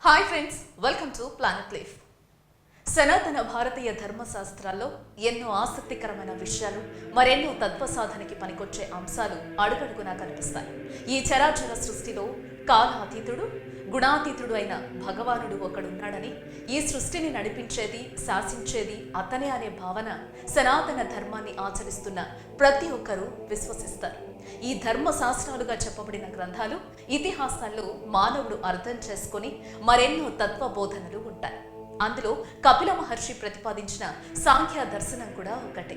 Hi friends, welcome to planet leaf. సనాతన భారతీయ ధర్మశాస్త్రాల్లో ఎన్నో ఆసక్తికరమైన విషయాలు, మరెన్నో తత్వ సాధనకి పనికొచ్చే అంశాలు అడుగడుగునా కనిపిస్తాయి. ఈ చరాచర సృష్టిలో కాలాతీతుడు, గుణాతీతుడు అయిన భగవానుడు ఒకడున్నాడని, ఈ సృష్టిని నడిపించేది, శాసించేది అతనే అనే భావన సనాతన ధర్మాన్ని ఆచరిస్తున్న ప్రతి ఒక్కరూ విశ్వసిస్తారు. ఈ ధర్మశాస్త్రాలుగా చెప్పబడిన గ్రంథాలు, ఇతిహాసాల్లో మానవుడు అర్థం చేసుకొని మరెన్నో తత్వ బోధనలు ఉంటాయి. అందులో కపిల మహర్షి ప్రతిపాదించిన సాంఖ్య దర్శనం కూడా ఒకటి.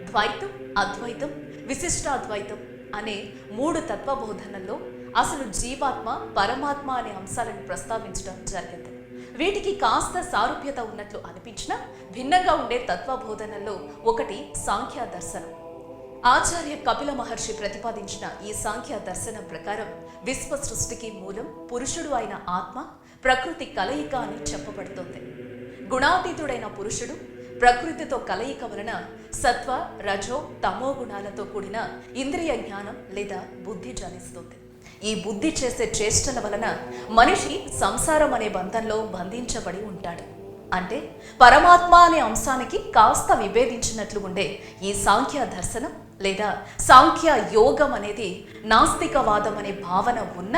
ద్వైతం, అద్వైతం, విశిష్టాద్వైతం అనే 3 తత్వ బోధనల్లో అసలు జీవాత్మ, పరమాత్మ అనే అంశాలను ప్రస్తావించడం జరిగింది. వీటికి కాస్త సారూప్యత ఉన్నట్లు అనిపించినా భిన్నంగా ఉండే తత్వ బోధనల్లో ఒకటి సాంఖ్య దర్శనం. ఆచార్య కపిల మహర్షి ప్రతిపాదించిన ఈ సాంఖ్య దర్శనం ప్రకారం విశ్వ సృష్టికి మూలం పురుషుడు అయిన ఆత్మ, ప్రకృతి కలయిక అని చెప్పబడుతోంది. గుణాతీతుడైన పురుషుడు ప్రకృతితో కలయిక వలన సత్వ, రజో, తమో గుణాలతో కూడిన ఇంద్రియ జ్ఞానం లేదా బుద్ధి జనిస్తుంది. ఈ బుద్ధి చేసే చేష్టల వలన మనిషి సంసారం అనే బంధంలో బంధించబడి ఉంటాడు. అంటే పరమాత్మ అనే అంశానికి కాస్త విభేదించినట్లు ఉండే ఈ సాంఖ్య దర్శనం లేదా సాంఖ్య యోగం అనేది నాస్తికవాదం అనే భావన ఉన్న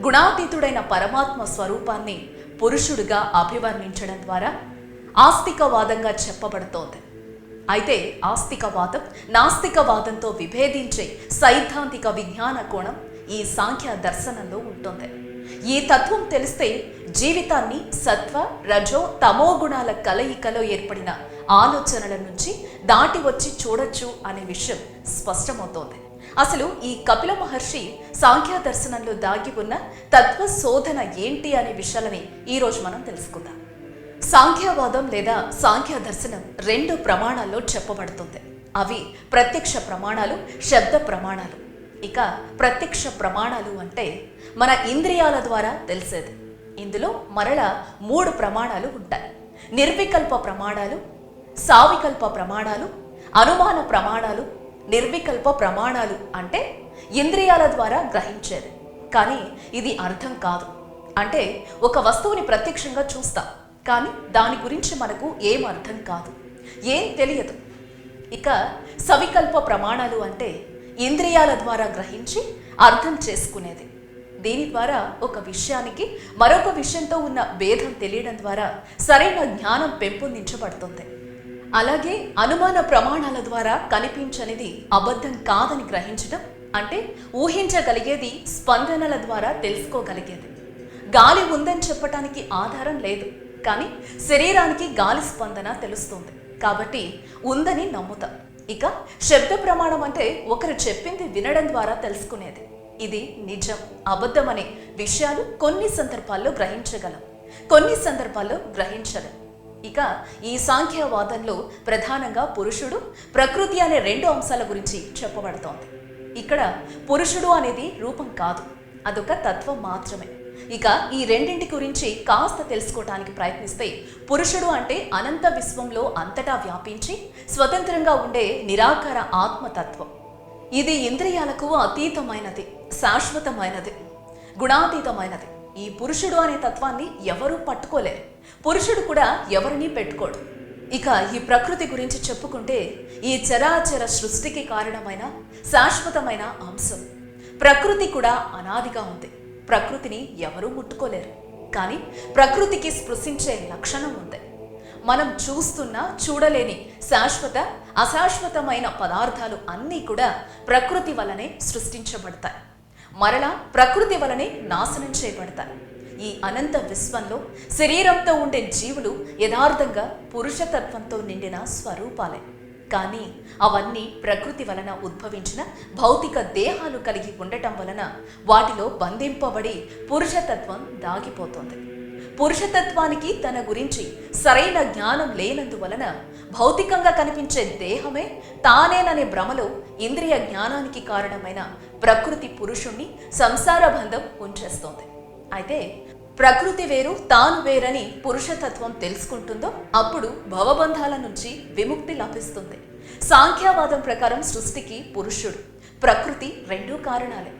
గుణాతీతుడైన పరమాత్మ స్వరూపాన్ని పురుషుడిగా అభివర్ణించడం ద్వారా ఆస్తికవాదంగా చెప్పబడుతోంది. అయితే ఆస్తికవాదం నాస్తికవాదంతో విభేదించే సైద్ధాంతిక విజ్ఞాన కోణం ఈ సాంఖ్య దర్శనంలో ఉంటుంది. ఈ తత్వం తెలిస్తే జీవితాన్ని సత్వ, రజో, తమో గుణాల కలయికలో ఏర్పడిన ఆలోచనల నుంచి దాటి వచ్చి చూడొచ్చు అనే విషయం స్పష్టమవుతోంది. అసలు ఈ కపిల మహర్షి సాంఖ్య దర్శనంలో దాగి ఉన్న తత్వ శోధన ఏంటి అనే విషయాలని ఈరోజు మనం తెలుసుకుందాం. సాంఖ్యవాదం లేదా సాంఖ్య దర్శనం 2 ప్రమాణాల్లో చెప్పబడుతుంది. అవి ప్రత్యక్ష ప్రమాణాలు, శబ్ద ప్రమాణాలు. ఇక ప్రత్యక్ష ప్రమాణాలు అంటే మన ఇంద్రియాల ద్వారా తెలిసేది. ఇందులో మరలా 3 ప్రమాణాలు ఉంటాయి. నిర్వికల్ప ప్రమాణాలు, సావికల్ప ప్రమాణాలు, అనుమాన ప్రమాణాలు. నిర్వికల్ప ప్రమాణాలు అంటే ఇంద్రియాల ద్వారా గ్రహించేది, కానీ ఇది అర్థం కాదు. అంటే ఒక వస్తువుని ప్రత్యక్షంగా చూస్తాం, కానీ దాని గురించి మనకు ఏం అర్థం కాదు, ఏం తెలియదు. ఇక సవికల్ప ప్రమాణాలు అంటే ఇంద్రియాల ద్వారా గ్రహించి అర్థం చేసుకునేది. దీని ద్వారా ఒక విషయానికి మరొక విషయంతో ఉన్న భేదం తెలియడం ద్వారా సరైన జ్ఞానం పెంపొందించబడుతుంది. అలాగే అనుమాన ప్రమాణాల ద్వారా కనిపించనిది అబద్ధం కాదని గ్రహించడం, అంటే ఊహించగలిగేది స్పందనల ద్వారా తెలుసుకోగలిగేది. గాలి ఉందని చెప్పటానికి ఆధారం లేదు, కానీ శరీరానికి గాలి స్పందన తెలుస్తుంది కాబట్టి ఉందని నమ్ముతాం. ఇక శబ్ద ప్రమాణం అంటే ఒకరు చెప్పింది వినడం ద్వారా తెలుసుకునేది. ఇది నిజం, అబద్ధం అనే విషయాలు కొన్ని సందర్భాల్లో గ్రహించగలం, కొన్ని సందర్భాల్లో గ్రహించలేం. ఇక ఈ సాంఖ్యవాదంలో ప్రధానంగా పురుషుడు, ప్రకృతి అనే 2 అంశాల గురించి చెప్పబడుతోంది. ఇక్కడ పురుషుడు అనేది రూపం కాదు, అదొక తత్వం మాత్రమే. ఇక ఈ రెండింటి గురించి కాస్త తెలుసుకోవటానికి ప్రయత్నిస్తే, పురుషుడు అంటే అనంత విశ్వంలో అంతటా వ్యాపించి స్వతంత్రంగా ఉండే నిరాకార ఆత్మతత్వం. ఇది ఇంద్రియాలకు అతీతమైనది, శాశ్వతమైనది, గుణాతీతమైనది. ఈ పురుషుడు అనే తత్వాన్ని ఎవరూ పట్టుకోలేరు, పురుషుడు కూడా ఎవరిని పెట్టుకోడు. ఇక ఈ ప్రకృతి గురించి చెప్పుకుంటే, ఈ చరాచర సృష్టికి కారణమైన శాశ్వతమైన అంశం. ప్రకృతి కూడా అనాదిగా ఉంది. ప్రకృతిని ఎవరూ ముట్టుకోలేరు, కానీ ప్రకృతికి స్పృశించే లక్షణం ఉంది. మనం చూస్తున్న, చూడలేని శాశ్వత, అశాశ్వతమైన పదార్థాలు అన్నీ కూడా ప్రకృతి వలనే సృష్టించబడతాయి, మరలా ప్రకృతి వలనే నాశనం చేయబడతాయి. ఈ అనంత విశ్వంలో శరీరంతో ఉండే జీవులు యథార్థంగా పురుషతత్వంతో నిండిన స్వరూపాలే. కానీ అవన్నీ ప్రకృతి వలన ఉద్భవించిన భౌతిక దేహాలు కలిగి ఉండటం వలన వాటిలో బంధింపబడి పురుషతత్వం దాగిపోతుంది. పురుషతత్వానికి తన గురించి సరైన జ్ఞానం లేనందువలన భౌతికంగా కనిపించే దేహమే తానేననే భ్రమలో ఇంద్రియ జ్ఞానానికి కారణమైన ప్రకృతి పురుషుణ్ణి సంసార బంధం ఉంచేస్తోంది. అయితే ప్రకృతి వేరు, తాను వేరని పురుషతత్వం తెలుసుకుంటుందో అప్పుడు భవబంధాల నుంచి విముక్తి లభిస్తుంది. సాంఖ్యవాదం ప్రకారం సృష్టికి పురుషుడు, ప్రకృతి 2 కారణాలే.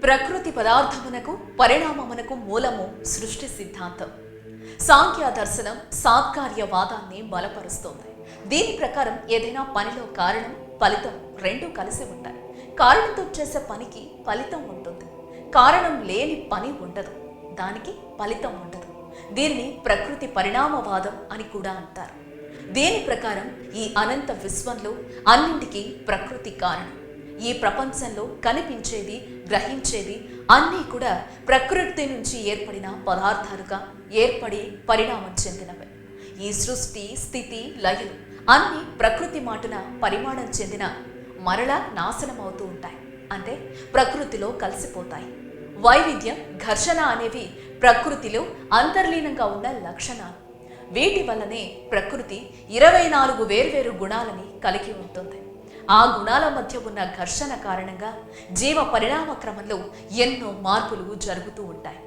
ప్రకృతి పదార్థమునకు పరిణామమునకు మూలము సృష్టి సిద్ధాంతం. సాంఖ్య దర్శనం సాత్కార్యవాదాన్ని బలపరుస్తోంది. దీని ప్రకారం ఏదైనా పనిలో కారణం ఫలితం రెండూ కలిసి ఉంటాయి. కారణంతో చేసే పనికి ఫలితం ఉంటుంది, కారణం లేని పని ఉండదు, దానికి ఫలితం ఉండదు. దీనిని ప్రకృతి పరిణామవాదం అని కూడా అంటారు. దీని ప్రకారం ఈ అనంత విశ్వంలో అన్నింటికీ ప్రకృతి కారణం. ఈ ప్రపంచంలో కనిపించేది, గ్రహించేది అన్నీ కూడా ప్రకృతి నుంచి ఏర్పడిన పదార్థాలుగా ఏర్పడి పరిణామం చెందినవి. ఈ సృష్టి, స్థితి, లయలు అన్నీ ప్రకృతి మాటున పరిమాణం చెందిన మరలా నాశనం అవుతూ ఉంటాయి, అంటే ప్రకృతిలో కలిసిపోతాయి. వైవిధ్యం, ఘర్షణ అనేవి ప్రకృతిలో అంతర్లీనంగా ఉన్న లక్షణాలు. వీటి వల్లనే ప్రకృతి 24 వేర్వేరు గుణాలని కలిగి ఉంటుంది. ఆ గుణాల మధ్య ఉన్న ఘర్షణ కారణంగా జీవ పరిణామ క్రమంలో ఎన్నో మార్పులు జరుగుతూ ఉంటాయి.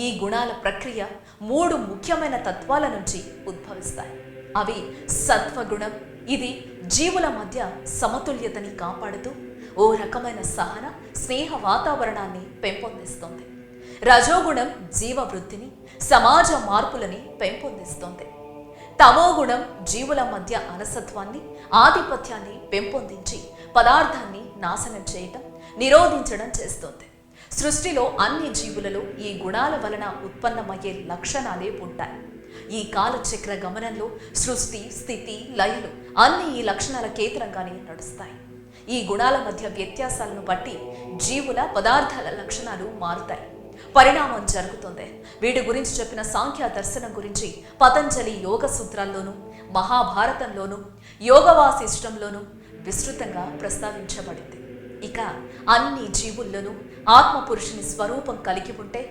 ఈ గుణాల ప్రక్రియ 3 ముఖ్యమైన తత్వాల నుంచి ఉద్భవిస్తాయి. అవి సత్వగుణం, ఇది జీవుల మధ్య సమతుల్యతని కాపాడుతూ ఓ రకమైన సహన, స్నేహ వాతావరణాన్ని పెంపొందిస్తుంది. రజోగుణం జీవ వృద్ధిని, సమాజ మార్పులని పెంపొందిస్తుంది. తమోగుణం జీవుల మధ్య అలసత్వాన్ని, ఆధిపత్యాన్ని పెంపొందించి పదార్థాన్ని నాశనం చేయటం, నిరోధించడం చేస్తుంది. సృష్టిలో అన్ని జీవులలో ఈ గుణాల వలన ఉత్పన్నమయ్యే లక్షణాలే ఉంటాయి. ఈ కాలచక్ర గమనంలో సృష్టి, స్థితి, లయలు అన్ని ఈ లక్షణాల కేంద్రంగానే నడుస్తాయి. ఈ గుణాల మధ్య వ్యత్యాసాలను బట్టి జీవుల, పదార్థాల లక్షణాలు మారుతాయి, పరిణామం జరుగుతుంది. వీటి గురించి చెప్పిన సాంఖ్య దర్శనం గురించి పతంజలి యోగ సూత్రాల్లోనూ, మహాభారతంలోనూ, యోగవాసిష్టంలోనూ విస్తృతంగా ప్రస్తావించబడింది. ఇక అన్ని జీవుల్లోనూ ఆత్మపురుషుని స్వరూపం కలిగి ఉంటే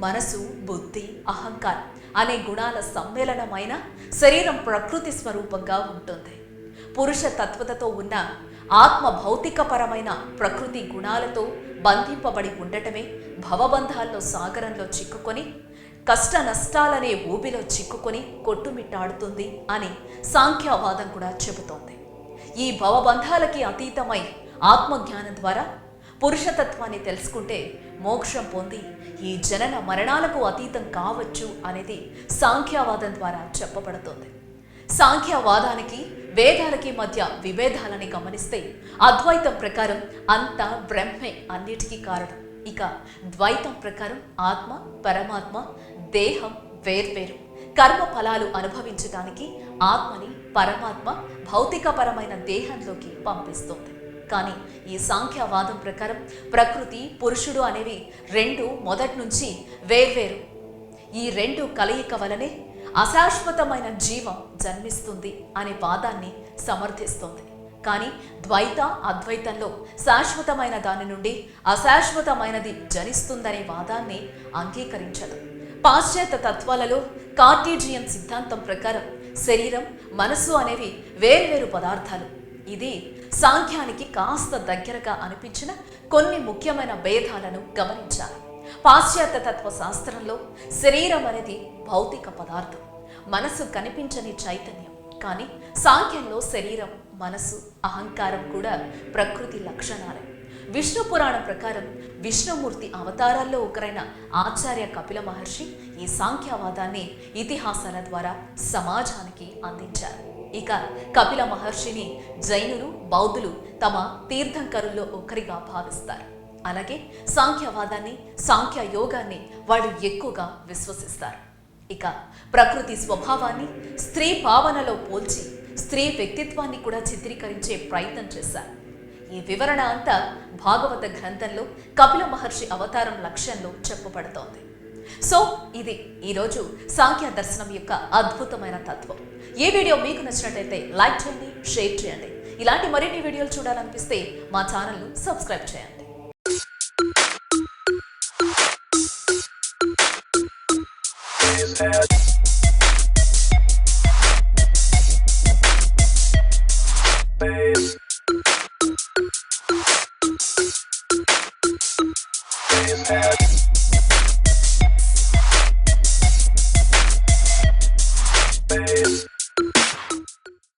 మనసు, బుద్ధి, అహంకారం అనే గుణాల సమ్మేళనమైన శరీరం ప్రకృతి స్వరూపంగా ఉంటుంది. పురుష తత్వతతో ఉన్న ఆత్మ భౌతికపరమైన ప్రకృతి గుణాలతో బంధింపబడి ఉండటమే భవబంధాల్లో సాగరంలో చిక్కుకొని కష్ట నష్టాలనే ఊబిలో చిక్కుకొని కొట్టుమిట్టాడుతుంది అని సాంఖ్యవాదం కూడా చెబుతోంది. ఈ భవబంధాలకి అతీతమై ఆత్మజ్ఞానం ద్వారా పురుషతత్వాన్ని తెలుసుకుంటే మోక్షం పొంది ఈ జనన మరణాలకు అతీతం కావచ్చు అనేది సాంఖ్యవాదం ద్వారా చెప్పబడుతోంది. సాంఖ్యవాదానికి, వేదాలకి మధ్య విభేదాలని గమనిస్తే అద్వైతం ప్రకారం అంతా బ్రహ్మే అన్నిటికీ కారణం. ఇక ద్వైతం ప్రకారం ఆత్మ, పరమాత్మ, దేహం వేర్వేరు. కర్మ ఫలాలు అనుభవించడానికి ఆత్మని పరమాత్మ భౌతికపరమైన దేహంలోకి పంపిస్తుంది. కానీ ఈ సాంఖ్యవాదం ప్రకారం ప్రకృతి, పురుషుడు అనేవి రెండు మొదటి నుంచి వేర్వేరు. ఈ రెండు కలయిక వలనే అశాశ్వతమైన జీవం జన్మిస్తుంది అనే వాదాన్ని సమర్థిస్తుంది. కానీ ద్వైత, అద్వైతంలో శాశ్వతమైన దాని నుండి అశాశ్వతమైనది జనిస్తుందనే వాదాన్ని అంగీకరించదు. పాశ్చాత్య తత్వాలలో కార్టీజియన్ సిద్ధాంతం ప్రకారం శరీరం, మనస్సు అనేవి వేర్వేరు పదార్థాలు. ఇది సాంఖ్యానికి కాస్త దగ్గరగా అనిపించిన కొన్ని ముఖ్యమైన భేదాలను గమనించాలి. పాశ్చాత్య తత్వ శాస్త్రంలో శరీరం అనేది భౌతిక పదార్థం, మనసు కనిపించని చైతన్యం. కానీ సాంఖ్యంలో శరీరం, మనసు, అహంకారం కూడా ప్రకృతి లక్షణాలే. విష్ణు పురాణం ప్రకారం విష్ణుమూర్తి అవతారాల్లో ఒకరైన ఆచార్య కపిల మహర్షి ఈ సాంఖ్యవాదాన్ని ఇతిహాసాల ద్వారా సమాజానికి అందించారు. ఇక కపిల మహర్షిని జైనులు, బౌద్ధులు తమ తీర్థంకరుల్లో ఒకరిగా భావిస్తారు. అలాగే సాంఖ్యవాదాన్ని, సాంఖ్య యోగాన్ని వాళ్ళు ఎక్కువగా విశ్వసిస్తారు. ఇక ప్రకృతి స్వభావాన్ని స్త్రీ భావనలో పోల్చి స్త్రీ వ్యక్తిత్వాన్ని కూడా చిత్రీకరించే ప్రయత్నం చేశారు. ఈ వివరణ అంతా భాగవత గ్రంథంలో కపిల మహర్షి అవతారం లక్ష్యంలో చెప్పబడుతోంది. సో ఇది ఈరోజు సాంఖ్య దర్శనం యొక్క అద్భుతమైన తత్వం. ఈ వీడియో మీకు నచ్చినట్లయితే లైక్ చేయండి, షేర్ చేయండి. ఇలాంటి మరిన్ని వీడియోలు చూడాలనిపిస్తే మా ఛానల్ను సబ్స్క్రైబ్ చేయండి. Head.